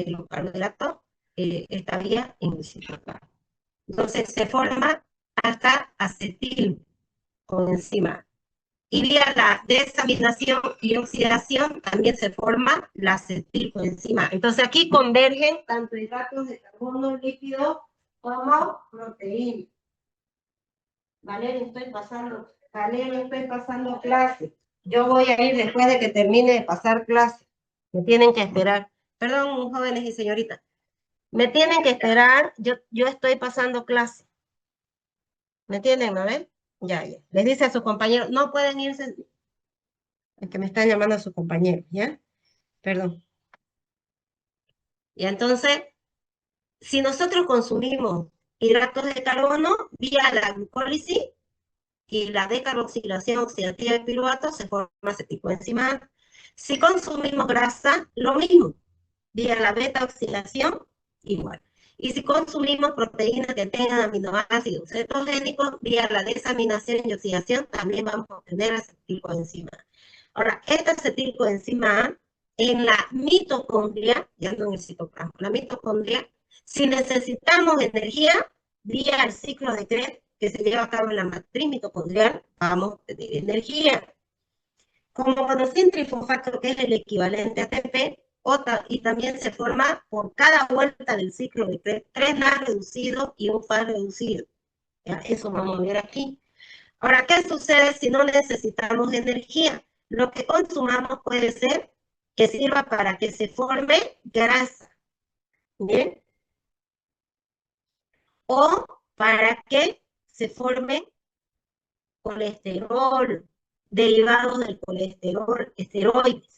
de los carbohidratos estaría en el citoplasma. Entonces se forma hasta acetil coenzima. Y vía la desaminación y oxidación también se forma la acetilcoenzima. Entonces aquí convergen tanto hidratos de carbono líquido como proteínas. Valeria, estoy pasando clase. Yo voy a ir después de que termine de pasar clase. Me tienen que esperar. Perdón, jóvenes y señoritas. Me tienen que esperar. Yo estoy pasando clase. ¿Me entienden, a ver? Ya. Les dice a sus compañeros, no pueden irse. Es que me están llamando a sus compañeros, ¿ya? Perdón. Y entonces, si nosotros consumimos hidratos de carbono vía la glucólisis y la decarboxilación oxidativa de piruvato, se forma acetilcoenzima. Si consumimos grasa, lo mismo, vía la beta oxidación, igual. Y si consumimos proteínas que tengan aminoácidos cetogénicos, vía la desaminación y oxidación, también vamos a obtener acetilcoenzima. Ahora, esta acetilcoenzima en la mitocondria, ya no en el citoplasma, la mitocondria, si necesitamos energía, vía el ciclo de Krebs que se lleva a cabo en la matriz mitocondrial, vamos a tener energía. Como monocin trifosfato, que es el equivalente a ATP, y también se forma por cada vuelta del ciclo de Krebs, 3 NAS reducidos y un FAS reducido. ¿Ya? Eso vamos a ver aquí. Ahora, ¿qué sucede si no necesitamos energía? Lo que consumamos puede ser que sirva para que se forme grasa, ¿bien? O para que se forme colesterol, derivados del colesterol, esteroides.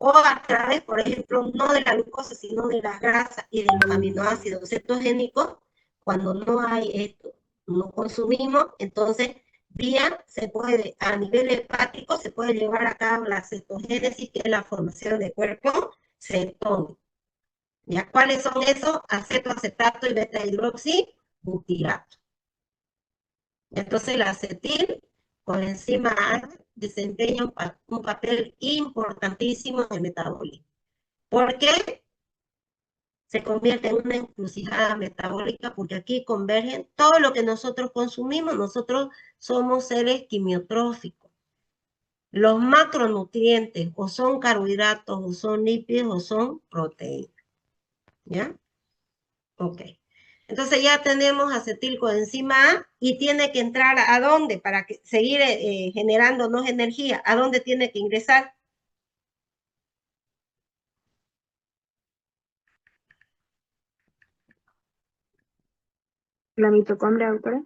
O a través, por ejemplo, no de la glucosa, sino de las grasas y de los aminoácidos cetogénicos. Cuando no hay esto, no consumimos, entonces vía se puede, a nivel hepático, se puede llevar a cabo la cetogénesis, que es la formación de cuerpo cetónico. ¿Ya? ¿Cuáles son esos? Acetoacetato y beta-hidroxibutirato. Entonces la acetil con enzima A desempeña un papel importantísimo en el metabolismo. ¿Por qué? Se convierte en una encrucijada metabólica, porque aquí convergen todo lo que nosotros consumimos. Nosotros somos seres quimiotróficos. Los macronutrientes o son carbohidratos, o son lípidos, o son proteínas. ¿Ya? Ok. Entonces ya tenemos acetilcoenzima A y tiene que entrar ¿a dónde? Para que, seguir generándonos energía. ¿A dónde tiene que ingresar? La mitocondria, doctora.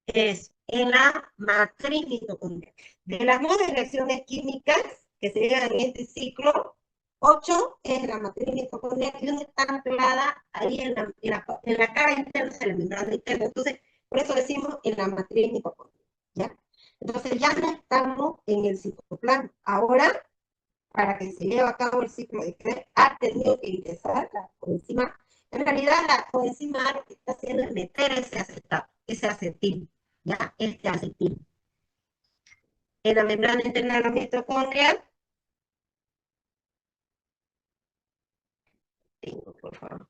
Es en la matriz mitocondrial. De las 9 reacciones químicas que se llevan en este ciclo, 8 es la matriz mitocondrial y una está anclada ahí en la cara interna de la membrana interna. Entonces, por eso decimos en la matriz mitocondrial. ¿Ya? Entonces, ya no estamos en el citoplasma. Ahora, para que se lleve a cabo el ciclo de Krebs, ha tenido que ingresar la coenzima. En realidad, la coenzima lo que está haciendo es meter ese acetato, ese acetil, ya, este acetil, en la membrana interna de la mitocondria. Tengo, por favor.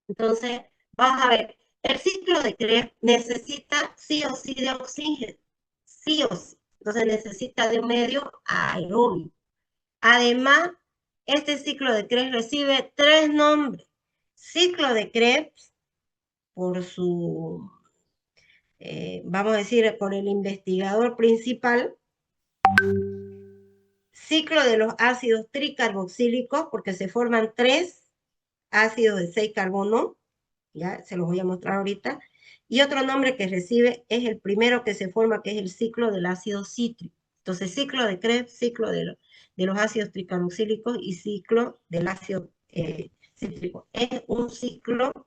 Entonces, vamos a ver, el ciclo de Krebs necesita sí o sí de oxígeno, sí o sí. Entonces necesita de un medio aeróbico. Además, este ciclo de Krebs recibe 3 nombres. Ciclo de Krebs, por su, vamos a decir, por el investigador principal. Ciclo de los ácidos tricarboxílicos, porque se forman 3 ácidos de 6 carbono. ya se los voy a mostrar ahorita. Y otro nombre que recibe es el primero que se forma, que es el ciclo del ácido cítrico. Entonces, ciclo de Krebs, ciclo de los ácidos tricarboxílicos y ciclo del ácido cítrico. Es un ciclo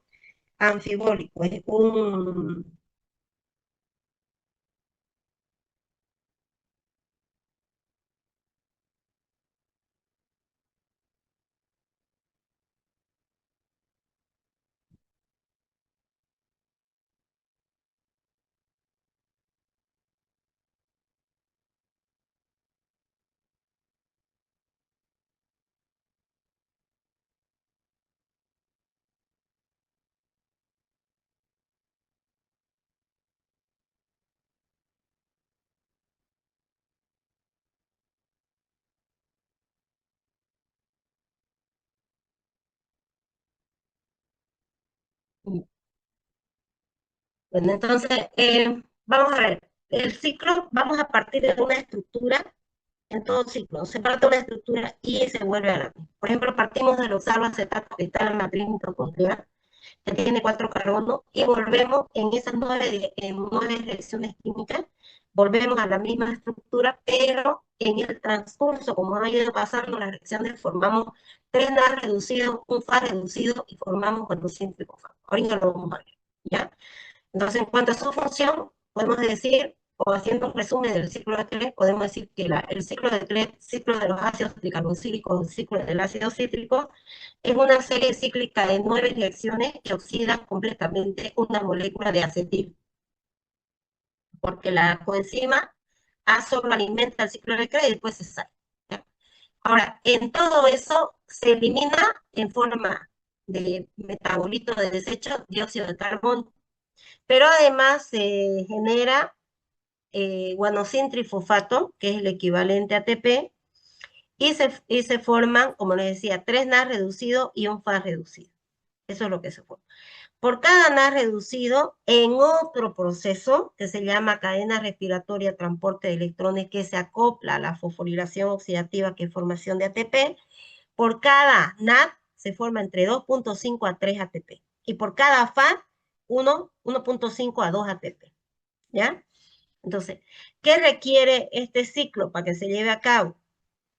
anfibólico, es un... Bueno, entonces, vamos a ver, el ciclo, vamos a partir de una estructura en todo ciclo. Se parte una estructura y se vuelve a la misma. Por ejemplo, partimos del oxaloacetato que está en la matriz mitocondrial, que tiene 4 carbonos, y volvemos en esas 9 reacciones químicas, volvemos a la misma estructura, pero en el transcurso, como ha ido pasando las reacciones, formamos 3 NAD reducidos, un FA reducido y formamos guanocin tripofano. Ahorita lo vamos a ver, ¿ya? Entonces, en cuanto a su función, podemos decir, o haciendo un resumen del ciclo de Krebs, podemos decir que el ciclo de Krebs, ciclo de los ácidos tricarboxílicos, el ciclo del ácido cítrico, es una serie cíclica de 9 reacciones que oxidan completamente una molécula de acetil, porque la coenzima A solo alimenta el ciclo de Krebs y después se sale. ¿Ya? Ahora, en todo eso se elimina en forma de metabolito de desecho dióxido de carbono, pero además se genera guanosine trifosfato, que es el equivalente a ATP, y se forman, como les decía, 3 NAD reducidos y un FAS reducido. Eso es lo que se forma. Por cada NAD reducido, en otro proceso que se llama cadena respiratoria transporte de electrones, que se acopla a la fosforilación oxidativa, que es formación de ATP, por cada NAD se forma entre 2.5 a 3 ATP. Y por cada FAS, 1.5 a 2 ATP. ¿Ya? Entonces, ¿qué requiere este ciclo para que se lleve a cabo?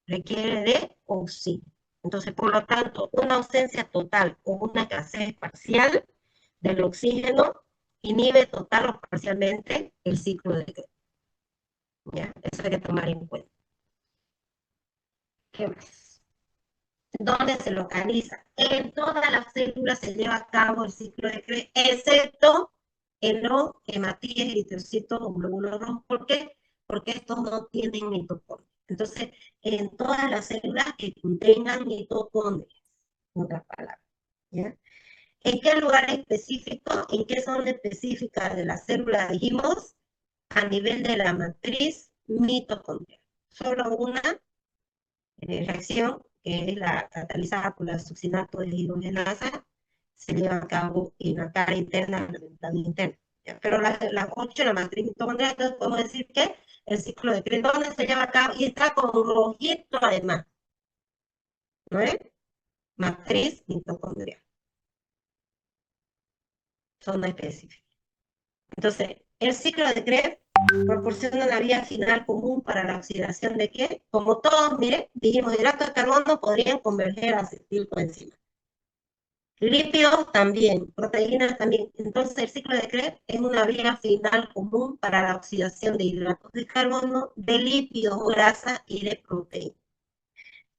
Requiere de oxígeno. Entonces, por lo tanto, una ausencia total o una escasez parcial del oxígeno inhibe total o parcialmente el ciclo de Krebs. ¿Ya? Eso hay que tomar en cuenta. ¿Qué más? ¿Dónde se localiza? En todas las células se lleva a cabo el ciclo de Krebs, excepto en los hematíes, eritrocitos o glóbulos rojos. ¿Por qué? Porque estos no tienen mitocondrias. Entonces, en todas las células que contengan mitocondrias, en otras palabras. ¿Ya? ¿En qué lugar específico? ¿En qué zona específica de la célula dijimos? A nivel de la matriz mitocondrial. Solo una reacción, que es la catalizada por la succinato de hidrogenasa, se lleva a cabo en la cara interna, en la membrana interna. ¿Ya? Pero las 8, la matriz mitocondrial, entonces podemos decir que el ciclo de Krebs, ¿dónde se lleva a cabo? Y está con rojito además, ¿no es? Matriz mitocondrial, zona específica. Entonces, el ciclo de Krebs proporciona una vía final común para la oxidación de qué, como todos, mire, dijimos hidratos de carbono podrían converger a acetilcoenzima. Lípidos también, proteínas también. Entonces, el ciclo de Krebs es una vía final común para la oxidación de hidratos de carbono, de lípidos, grasas y de proteínas,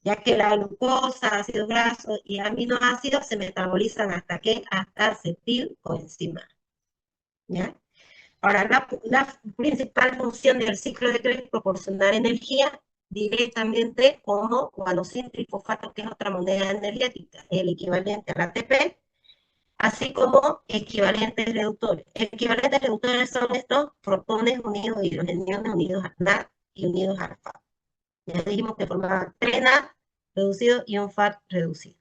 ya que la glucosa, ácidos grasos y aminoácidos se metabolizan hasta qué, hasta acetilcoenzima. ¿Ya? Ahora, la principal función del ciclo de Krebs es proporcionar energía directamente como guanosina trifosfato, que es otra moneda energética, el equivalente al ATP, así como equivalentes reductores. Equivalentes reductores son estos protones unidos a hidrogeniones unidos a NAD y unidos a FAT. Ya dijimos que formaban 3 NAD reducidos y un FAT reducido.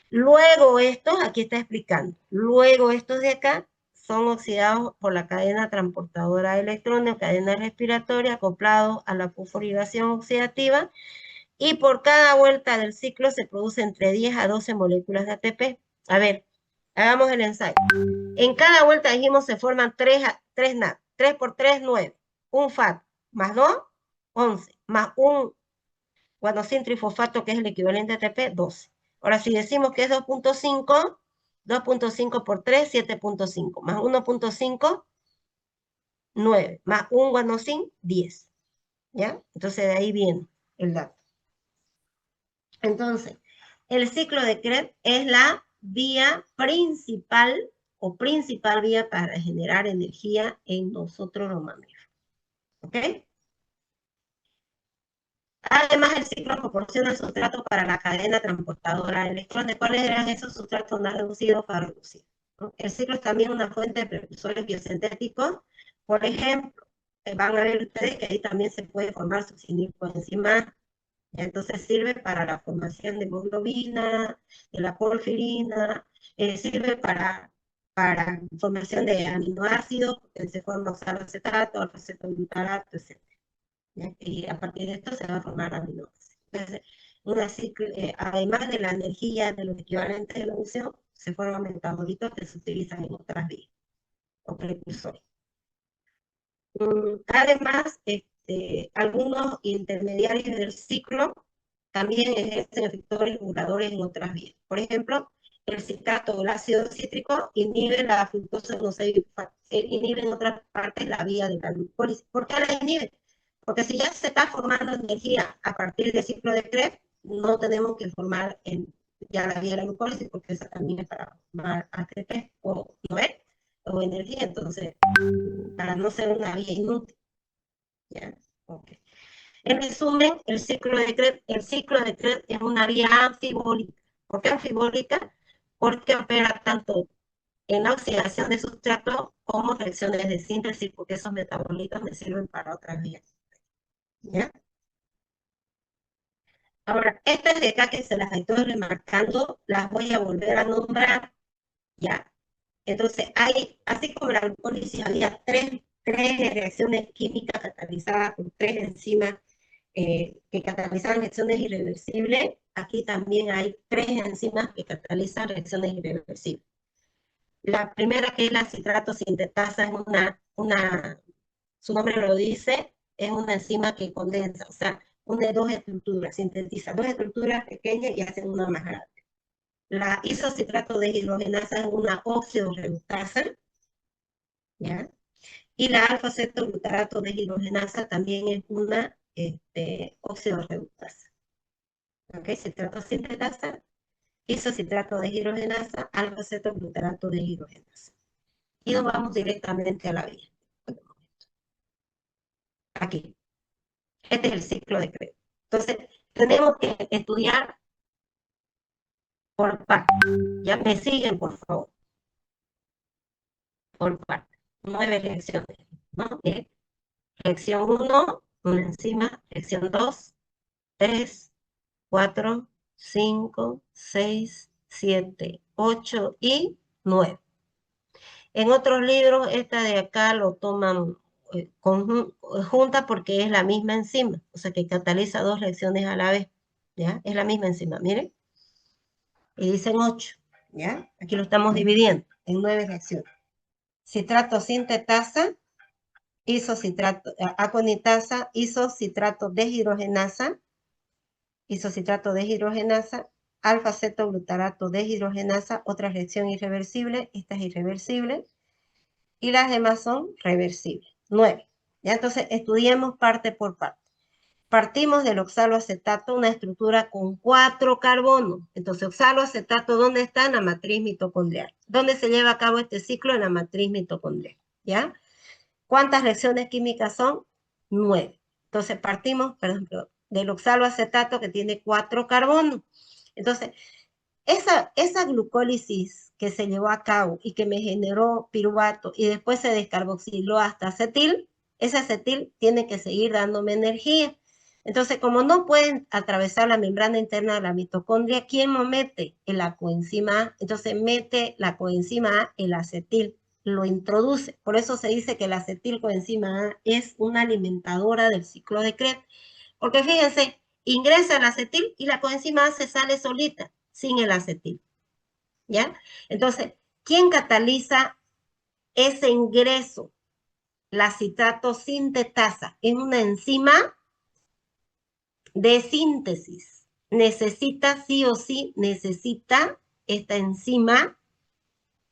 Luego estos, aquí está explicando, luego estos de acá son oxidados por la cadena transportadora de electrones, cadena respiratoria, acoplados a la fosforilación oxidativa, y por cada vuelta del ciclo se produce entre 10 a 12 moléculas de ATP. A ver, Hagamos el ensayo. En cada vuelta dijimos se forman 3 NAD. 3 por 3, 9. Un FAT más 2, 11. Más un guanosina trifosfato, que es el equivalente a ATP, 12. Ahora, si decimos que es 2.5, 2.5 por 3, 7.5. Más 1.5, 9. Más un guanosin, 10. ¿Ya? Entonces, de ahí viene el dato. Entonces, el ciclo de Krebs es la vía principal o principal vía para generar energía en nosotros los mamíferos. ¿Ok? Además, el ciclo proporciona sustrato para la cadena transportadora de electrones. ¿Cuáles eran esos sustratos no reducidos para reducir? ¿No? El ciclo es también una fuente de precursores biosintéticos. Por ejemplo, van a ver ustedes que ahí también se puede formar succinil coenzima. Entonces sirve para la formación de hemoglobina, de la porfirina, sirve para formación de aminoácidos, porque se forma oxaloacetato, alfa-cetoglutarato, etc. Y a partir de esto se va a formar aminoácidos. Entonces, además de la energía de los equivalentes de la función, se forman metabolitos que se utilizan en otras vías o precursores. Además, algunos intermediarios del ciclo también ejercen efectores reguladores en otras vías. Por ejemplo, el citrato o el ácido cítrico inhibe la fructosa, no se inhibe en otras partes la vía de la glucólisis. ¿Por qué la inhibe? Porque si ya se está formando energía a partir del ciclo de Krebs, no tenemos que formar ya la vía de la glucólisis, porque esa también es para formar ATP o, ¿no es? O energía, entonces, para no ser una vía inútil. ¿Ya? Okay. En resumen, el ciclo de Krebs es una vía anfibólica. ¿Por qué anfibólica? Porque opera tanto en la oxidación de sustrato como reacciones de síntesis, porque esos metabolitos me sirven para otras vías. ¿Ya? Ahora, estas de acá que se las estoy remarcando, las voy a volver a nombrar. ¿Ya? Entonces, así como la glucólisis, había tres reacciones químicas catalizadas por tres enzimas que catalizan reacciones irreversibles. Aquí también hay tres enzimas que catalizan reacciones irreversibles. La primera, que es la citrato sintetasa, es su nombre lo dice, es una enzima que condensa, o sea, une dos estructuras, sintetiza dos estructuras pequeñas y hacen una más grande. La isocitrato deshidrogenasa es una oxidorreductasa, ¿ya? Y la alfa-cetoglutarato deshidrogenasa también es una oxidorreductasa. ¿Ok? Citrato sintetasa, isocitrato deshidrogenasa, alfa-cetoglutarato deshidrogenasa. Y nos vamos directamente a la vía. Aquí. Este es el ciclo de Krebs. Entonces, tenemos que estudiar por partes. Ya me siguen, por favor. Por partes. 9 reacciones. ¿No? Bien. Reacción 1, una enzima. Reacción 2, 3, 4, 5, 6, 7, 8 y 9. En otros libros, esta de acá lo toman junta porque es la misma enzima, o sea que cataliza dos reacciones a la vez, ¿ya? Es la misma enzima, miren. Y dicen 8, ¿ya? Aquí lo estamos dividiendo en 9 reacciones. Citrato sintetasa, aconitasa, isocitrato deshidrogenasa, alfa-cetoglutarato deshidrogenasa, otra reacción irreversible, esta es irreversible, y las demás son reversibles. 9. ¿Ya? Entonces, estudiemos parte por parte. Partimos del oxaloacetato, una estructura con 4 carbonos. Entonces, oxaloacetato, ¿dónde está? En la matriz mitocondrial. ¿Dónde se lleva a cabo este ciclo? En la matriz mitocondrial. ¿Ya? ¿Cuántas reacciones químicas son? 9. Entonces, partimos, por ejemplo, del oxaloacetato que tiene 4 carbonos. Entonces, esa glucólisis que se llevó a cabo y que me generó piruvato y después se descarboxiló hasta acetil, ese acetil tiene que seguir dándome energía. Entonces, como no pueden atravesar la membrana interna de la mitocondria, ¿quién lo mete? La coenzima A. Entonces, mete la coenzima A, el acetil, lo introduce. Por eso se dice que la acetilcoenzima A es una alimentadora del ciclo de Krebs. Porque fíjense, ingresa el acetil y la coenzima A se sale solita, sin el acetil. ¿Ya? Entonces, ¿Quién cataliza ese ingreso? La citrato sintetasa es una enzima de síntesis. Necesita, sí o sí, necesita esta enzima,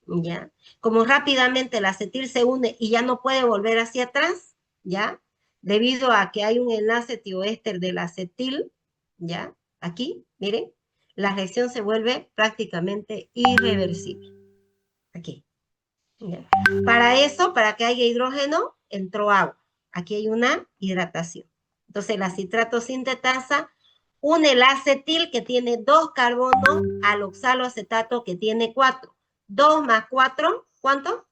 ¿ya? Como rápidamente la acetil se une y ya no puede volver hacia atrás, ¿ya? Debido a que hay un enlace tioéster del acetil, ¿ya? Aquí, miren, la reacción se vuelve prácticamente irreversible. Aquí, ¿ya? Para eso, para que haya hidrógeno, entró agua. Aquí hay una hidratación. Entonces, la citrato sintetasa une el acetil que tiene 2 carbonos al oxaloacetato que tiene 4. 2 más 4, ¿cuánto?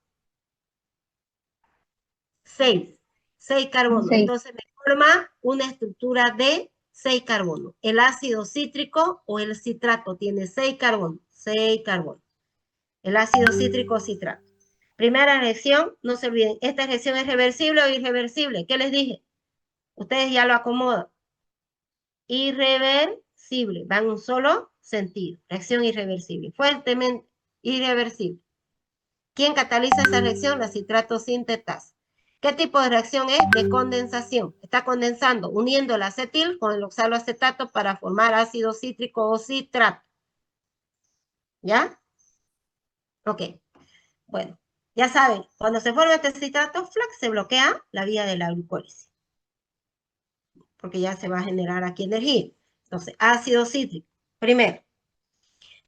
6. 6 carbonos. 6. Entonces me forma una estructura de 6 carbonos. El ácido cítrico o el citrato tiene 6 carbonos. 6 carbonos. El ácido cítrico o citrato. Primera reacción, no se olviden, esta reacción es reversible o irreversible. ¿Qué les dije? Ustedes ya lo acomodan. Irreversible, va en un solo sentido. Reacción irreversible, fuertemente irreversible. ¿Quién cataliza esa reacción? La citrato sintetasa. ¿Qué tipo de reacción es? De condensación. Está condensando, uniendo el acetil con el oxaloacetato para formar ácido cítrico o citrato. ¿Ya? Ok. Bueno, ya saben, cuando se forma este citrato, flac, se bloquea la vía de la glucólisis. Porque ya se va a generar aquí energía. Entonces, ácido cítrico. Primero,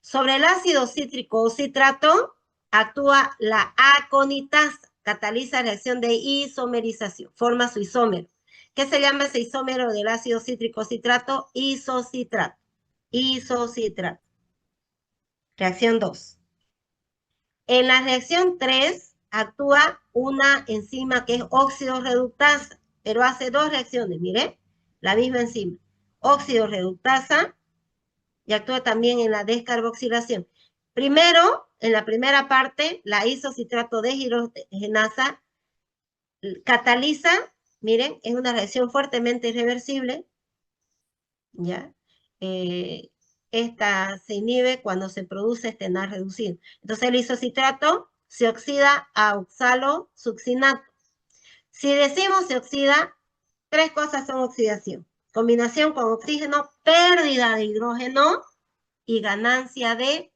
sobre el ácido cítrico o citrato actúa la aconitasa, cataliza la reacción de isomerización, forma su isómero. ¿Qué se llama ese isómero del ácido cítrico o citrato? Isocitrato. Isocitrato. Reacción 2. En la reacción 3 actúa una enzima que es óxido reductasa, pero hace 2 reacciones, mire, la misma enzima. Óxido reductasa y actúa también en la descarboxilación. Primero, en la primera parte, la isocitrato deshidrogenasa cataliza, miren, es una reacción fuertemente irreversible, ¿ya? Esta se inhibe cuando se produce este NAD reducido. Entonces el isocitrato se oxida a oxalosuccinato. Si decimos se oxida, 3 cosas son oxidación. Combinación con oxígeno, pérdida de hidrógeno y ganancia de,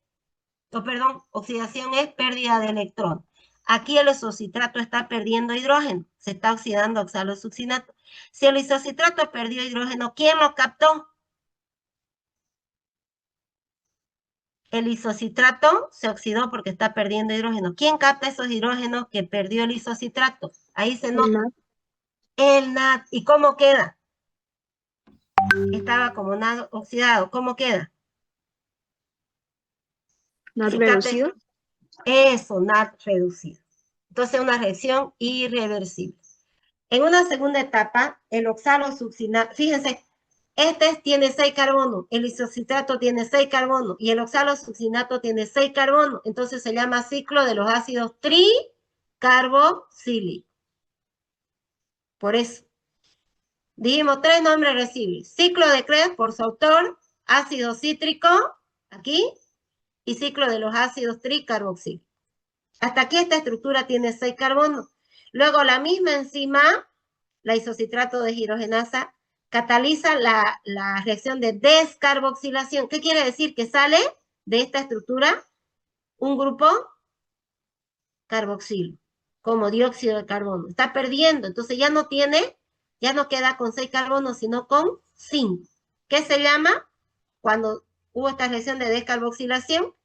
perdón, oxidación es pérdida de electrón. Aquí el isocitrato está perdiendo hidrógeno, se está oxidando a oxalosuccinato. Si el isocitrato perdió hidrógeno, ¿quién lo captó? El isocitrato se oxidó porque está perdiendo hidrógeno. ¿Quién capta esos hidrógenos que perdió el isocitrato? Ahí se nota. El NAD. ¿Y cómo queda? Estaba como NAD oxidado. ¿Cómo queda? ¿NAD Si reducido? eso, NAD reducido. Entonces, una reacción irreversible. En una segunda etapa, el oxalosuccinato, fíjense, este tiene 6 carbonos, el isocitrato tiene 6 carbonos y el oxalosuccinato tiene 6 carbonos. Entonces se llama ciclo de los ácidos tricarboxílicos. Por eso, dijimos 3 nombres recibles. Ciclo de Krebs por su autor, ácido cítrico, aquí, y ciclo de los ácidos tricarboxílicos. Hasta aquí esta estructura tiene 6 carbonos. Luego la misma enzima, la isocitrato deshidrogenasa, cataliza la reacción de descarboxilación. ¿Qué quiere decir? Que sale de esta estructura un grupo carboxilo, como dióxido de carbono. Está perdiendo, entonces ya no tiene, ya no queda con 6 carbonos, sino con 5. ¿Qué se llama? Cuando hubo esta reacción de descarboxilación,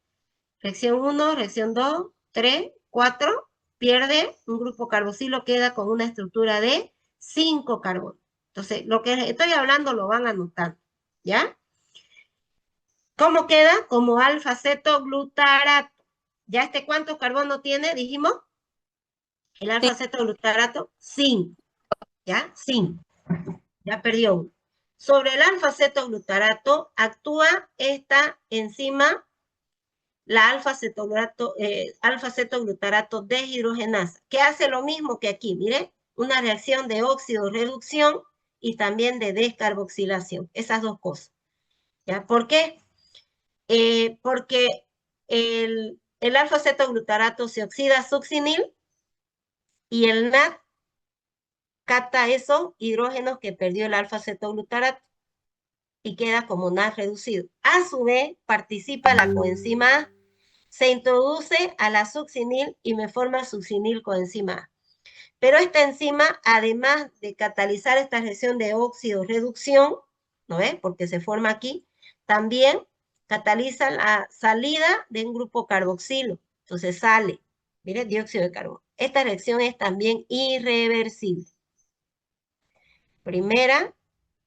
reacción 1, reacción 2, 3, 4, pierde un grupo carboxilo, queda con una estructura de 5 carbonos. Entonces, lo que estoy hablando lo van anotando, ¿ya? ¿Cómo queda? Como alfa-cetoglutarato. ¿Ya este cuántos carbonos tiene? Dijimos, el alfa-cetoglutarato, 5, ¿ya? 5. Ya perdió uno. Sobre el alfa-cetoglutarato actúa esta enzima, la alfa-cetoglutarato deshidrogenasa, que hace lo mismo que aquí, mire, una reacción de óxido-reducción y también de descarboxilación, esas dos cosas. ¿Ya? ¿Por qué? Porque el alfa-cetoglutarato se oxida a succinil y el NAD capta esos hidrógenos que perdió el alfa-cetoglutarato y queda como NAD reducido. A su vez, participa la coenzima A, se introduce a la succinil y me forma succinil coenzima A. Pero esta enzima, además de catalizar esta reacción de óxido-reducción, ¿no ves? Porque se forma aquí, también cataliza la salida de un grupo carboxilo. Entonces sale, mire, dióxido de carbono. Esta reacción es también irreversible. Primera,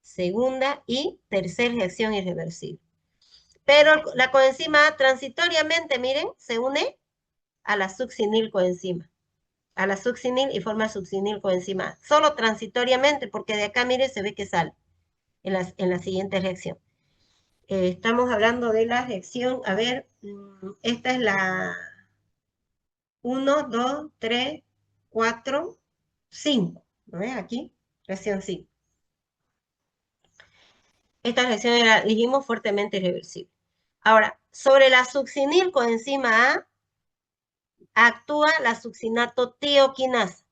segunda y tercera reacción irreversible. Pero la coenzima A transitoriamente, miren, se une a la succinil coenzima. A la succinil y forma succinil coenzima A. Solo transitoriamente, porque de acá, miren, se ve que sale en la siguiente reacción. Estamos hablando de la reacción, a ver, esta es la 1, 2, 3, 4, 5. ¿No ves? Aquí, reacción 5. Esta reacción era, dijimos, fuertemente irreversible. Ahora, sobre la succinil coenzima A, actúa la succinato tioquinasa,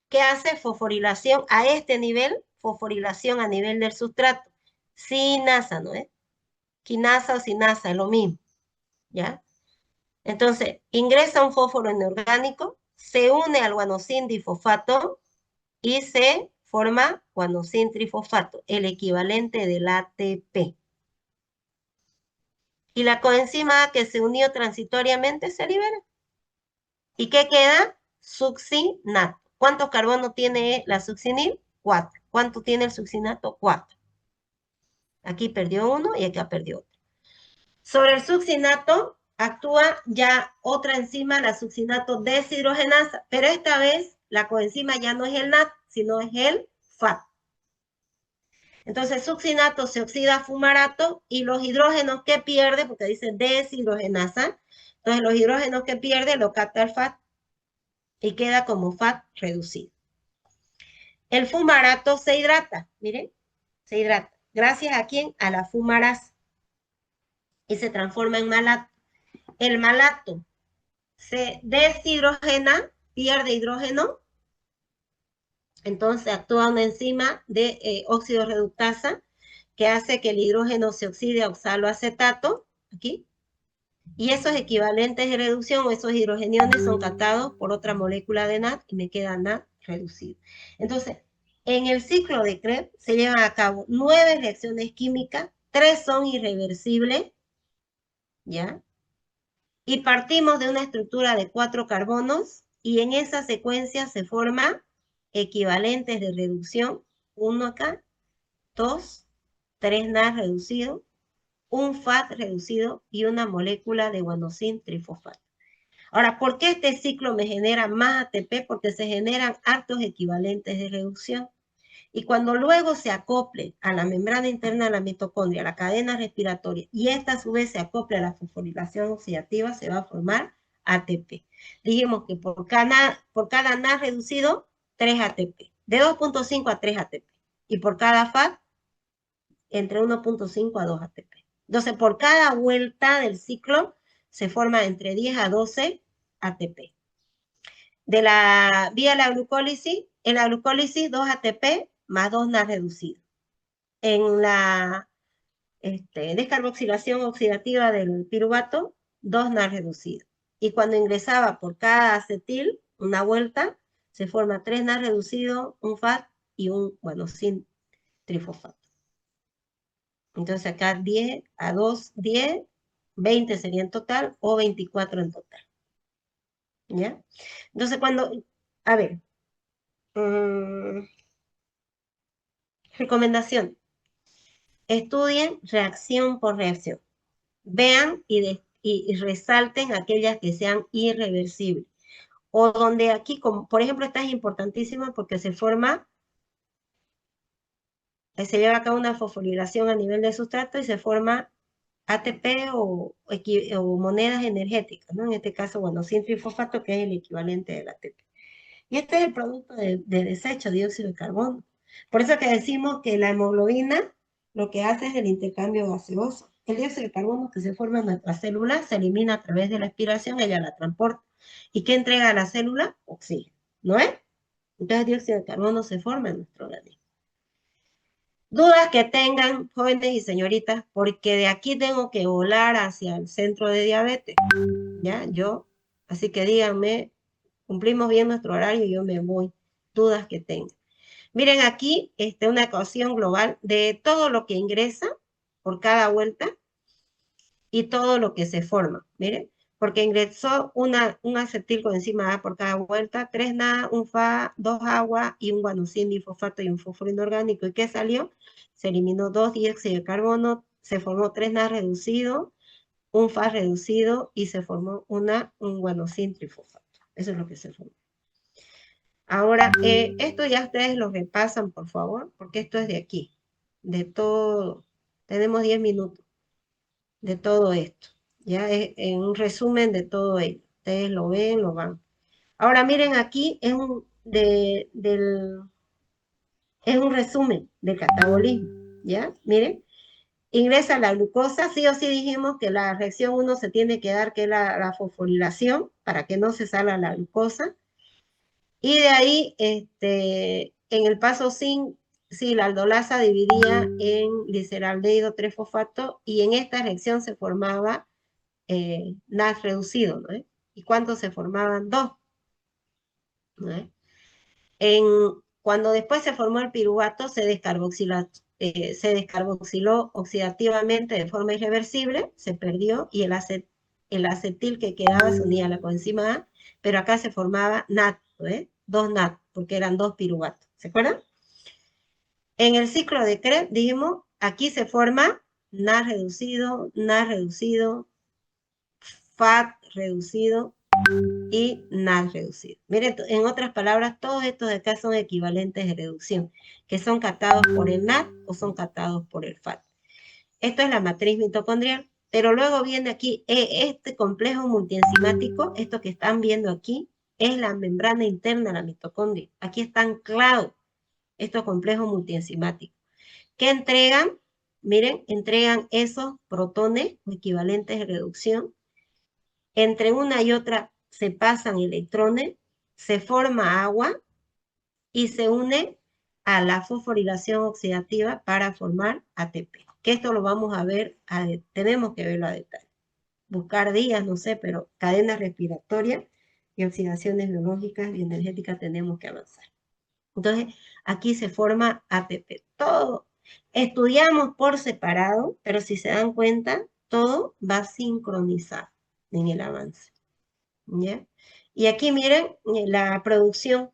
que hace fosforilación a este nivel, fosforilación a nivel del sustrato. Sinasa, ¿no es? Quinasa o sinasa, es lo mismo, ¿ya? Entonces, ingresa un fósforo inorgánico, se une al guanosin difosfato y se forma guanosin trifosfato, el equivalente del ATP. Y la coenzima A que se unió transitoriamente se libera. ¿Y qué queda? Succinato. ¿Cuántos carbonos tiene la succinil? 4. ¿Cuánto tiene el succinato? 4. Aquí perdió uno y acá perdió otro. Sobre el succinato actúa ya otra enzima, la succinato deshidrogenasa, pero esta vez la coenzima ya no es el NAD, sino es el FAT. Entonces, succinato se oxida a fumarato y los hidrógenos que pierde, porque dice deshidrogenasa, entonces los hidrógenos que pierde lo capta el FAT y queda como FAT reducido. El fumarato se hidrata, miren, se hidrata. ¿Gracias a quién? A la fumarasa. Y se transforma en malato. El malato se deshidrogena, pierde hidrógeno, entonces actúa una enzima de óxido reductasa que hace que el hidrógeno se oxide a oxaloacetato, aquí, y esos equivalentes de reducción o esos hidrogeniones son captados por otra molécula de NAD y me queda NAD reducido. Entonces, en el ciclo de Krebs se llevan a cabo 9 reacciones químicas, 3 son irreversibles, ¿ya? Y partimos de una estructura de 4 carbonos y en esa secuencia se forman equivalentes de reducción, 1 acá, 2, 3 NAD reducido, un FAT reducido y una molécula de guanosin trifosfato. Ahora, ¿por qué este ciclo me genera más ATP? Porque se generan hartos equivalentes de reducción. Y cuando luego se acople a la membrana interna de la mitocondria, a la cadena respiratoria, y esta a su vez se acople a la fosforilación oxidativa, se va a formar ATP. Dijimos que por cada NAD reducido, 3 ATP. De 2.5 a 3 ATP. Y por cada FAT, entre 1.5 a 2 ATP. Entonces, por cada vuelta del ciclo, se forma entre 10 a 12 ATP. De la vía de la glucólisis, en la glucólisis 2 ATP más 2 NAD reducidos. En la descarboxilación oxidativa del piruvato, 2 NAD reducidos. Y cuando ingresaba por cada acetil, una vuelta, se forma 3 NAD reducidos, un FAT y un guanosin trifosfato. Entonces acá 10 a 2, 10, 20 sería en total o 24 en total. ¿Ya? Entonces a ver, recomendación. Estudien reacción por reacción. Vean y resalten aquellas que sean irreversibles. O donde aquí, como, por ejemplo, esta es importantísima porque se lleva a cabo una fosforilación a nivel de sustrato y se forma ATP o monedas energéticas, ¿no? En este caso, bueno, sin trifosfato, que es el equivalente del ATP. Y este es el producto de desecho, dióxido de carbono. Por eso que decimos que la hemoglobina lo que hace es el intercambio gaseoso. el dióxido de carbono que se forma en nuestra célula se elimina a través de la expiración, ella la transporta. ¿Y qué entrega a la célula? Oxígeno, ¿no es? Entonces el dióxido de carbono se forma en nuestro organismo. Dudas que tengan, jóvenes y señoritas, porque de aquí tengo que volar hacia el centro de diabetes, ¿ya? Así que díganme, cumplimos bien nuestro horario y yo me voy. Dudas que tengan. Miren aquí una ecuación global de todo lo que ingresa por cada vuelta y todo lo que se forma. Miren, porque ingresó un acetilcoenzima A por cada vuelta, 3 Na, un Fa, 2 agua y un guanosina difosfato y un fósforo inorgánico. ¿Y qué salió? Se eliminó 2 dióxido de carbono, se formó 3 Na reducido, un Fa reducido y se formó un guanosina trifosfato. Eso es lo que se formó. Ahora, esto ya ustedes lo repasan, por favor, porque esto es de aquí, de todo. Tenemos 10 minutos de todo esto. Ya es en un resumen de todo ello. Ustedes lo ven, lo van. Ahora, miren aquí, es un resumen del catabolismo. ¿Ya? Miren, ingresa la glucosa, sí o sí dijimos que la reacción 1 se tiene que dar, que es la fosforilación, para que no se salga la glucosa. Y de ahí, en el paso 5, sí, la aldolasa dividía en gliceraldehído 3-fosfato y en esta reacción se formaba NAD reducido, ¿no? ¿Y cuántos se formaban? 2, ¿no? Cuando después se formó el piruvato, se descarboxiló oxidativamente de forma irreversible, se perdió y el acetil que quedaba se unía a la coenzima A, pero acá se formaba NAD, ¿no? 2 NAD, porque eran 2 piruvatos, ¿se acuerdan? En el ciclo de Krebs, dijimos, aquí se forma NAD reducido, FAT reducido y NAD reducido. Miren, en otras palabras, todos estos de acá son equivalentes de reducción, que son captados por el NAD o son captados por el FAT. Esto es la matriz mitocondrial, pero luego viene aquí este complejo multienzimático, esto que están viendo aquí, es la membrana interna de la mitocondria. Aquí está anclado estos complejos multienzimáticos. ¿Qué entregan? Miren, entregan esos protones o equivalentes de reducción. Entre una y otra se pasan electrones, se forma agua y se une a la fosforilación oxidativa para formar ATP. Que esto lo vamos a ver, tenemos que verlo a detalle. Buscar días, no sé, pero cadenas respiratorias y oxidaciones biológicas y energéticas tenemos que avanzar. Entonces, aquí se forma ATP. Todo estudiamos por separado, pero si se dan cuenta, todo va sincronizado en el avance. ¿Ya? Y aquí miren la producción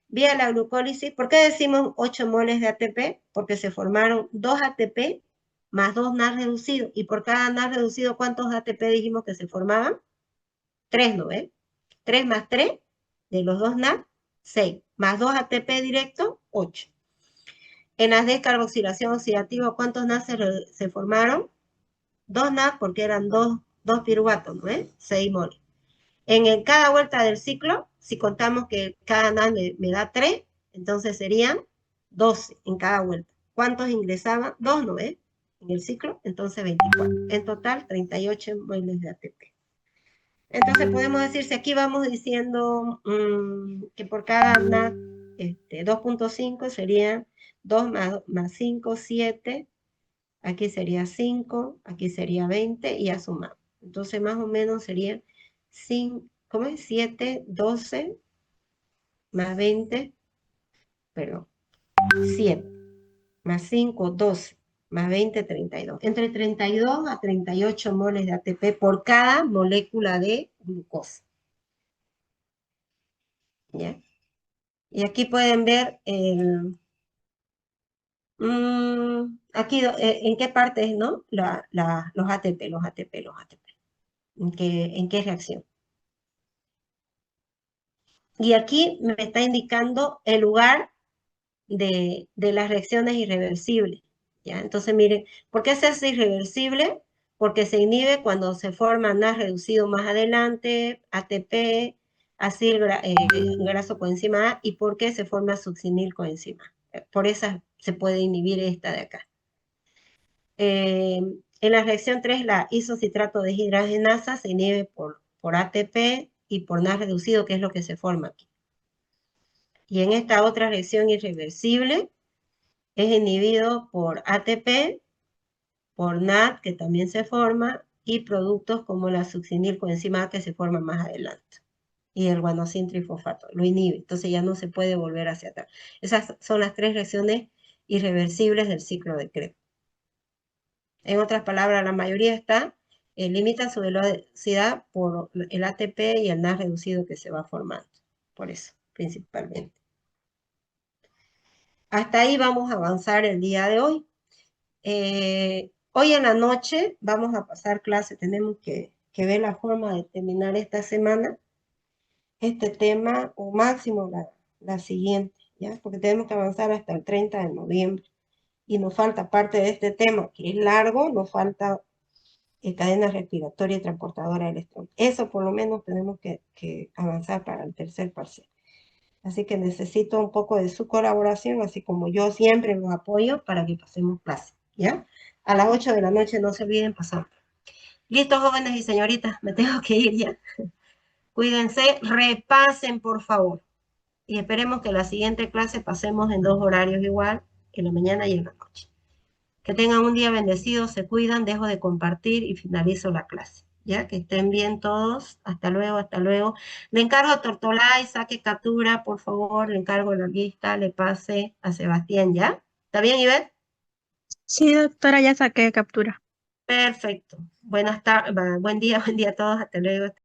vía la glucólisis. ¿Por qué decimos 8 moles de ATP? Porque se formaron 2 ATP más 2 NAD reducidos. Y por cada NAD reducido, ¿cuántos ATP dijimos que se formaban? 3, ¿no ves? 3 más 3 de los 2 NAD, 6. Más 2 ATP directo, 8. En la descarboxilación oxidativa, ¿cuántos NAD se formaron? 2 NAD porque eran 2 piruvatos, ¿no ves? 6 moles. Cada vuelta del ciclo, si contamos que cada NAD me da 3, entonces serían 12 en cada vuelta. ¿Cuántos ingresaban? 2, ¿no ves? En el ciclo, entonces 24. En total, 38 moles de ATP. Entonces podemos decir, si aquí vamos diciendo que por cada NAD 2.5 serían 2 más 5, 7. Aquí sería 5, aquí sería 20 y ya sumamos. Entonces más o menos sería 5, ¿cómo es? 7, 12 más 20, perdón, 7 más 5, 12 más 20, 32. Entre 32 a 38 moles de ATP por cada molécula de glucosa. ¿Ya? Y aquí pueden ver aquí en qué partes, ¿no? Los ATP. ¿En qué reacción? Y aquí me está indicando el lugar de las reacciones irreversibles. ¿Ya? Entonces, miren, ¿por qué se hace irreversible? Porque se inhibe cuando se forma NAD reducido más adelante, ATP, acil graso coenzima A, y por qué se forma succinil coenzima A. Por esa se puede inhibir esta de acá. En la reacción 3, la isocitrato de deshidrogenasa se inhibe por ATP y por NAD reducido, que es lo que se forma aquí. Y en esta otra reacción irreversible, es inhibido por ATP, por NAD, que también se forma, y productos como la succinilcoenzima A, que se forma más adelante. Y el guanosin trifosfato, lo inhibe. Entonces ya no se puede volver hacia atrás. Esas son las 3 reacciones irreversibles del ciclo de Krebs. En otras palabras, la mayoría limita su velocidad por el ATP y el NAD reducido que se va formando. Por eso, principalmente. Hasta ahí vamos a avanzar el día de hoy. Hoy en la noche vamos a pasar clase. Tenemos que ver la forma de terminar esta semana este tema o máximo la siguiente, ¿ya? Porque tenemos que avanzar hasta el 30 de noviembre. Y nos falta parte de este tema, que es largo, nos falta cadena respiratoria y transportadora de electrones. Eso por lo menos tenemos que avanzar para el tercer parcial. Así que necesito un poco de su colaboración, así como yo siempre los apoyo para que pasemos clase, ¿ya? A las 8 de la noche no se olviden pasar. Listo, jóvenes y señoritas, me tengo que ir ya. Cuídense, repasen por favor. Y esperemos que la siguiente clase pasemos en 2 horarios igual, en la mañana y en la noche. Que tengan un día bendecido, se cuidan, dejo de compartir y finalizo la clase. Ya, que estén bien todos. Hasta luego, hasta luego. Le encargo a Tortolay, saque captura, por favor. Le encargo la lista, le pase a Sebastián, ¿ya? ¿Está bien, Ivette? Sí, doctora, ya saqué captura. Perfecto. Buen día, buen día a todos. Hasta luego.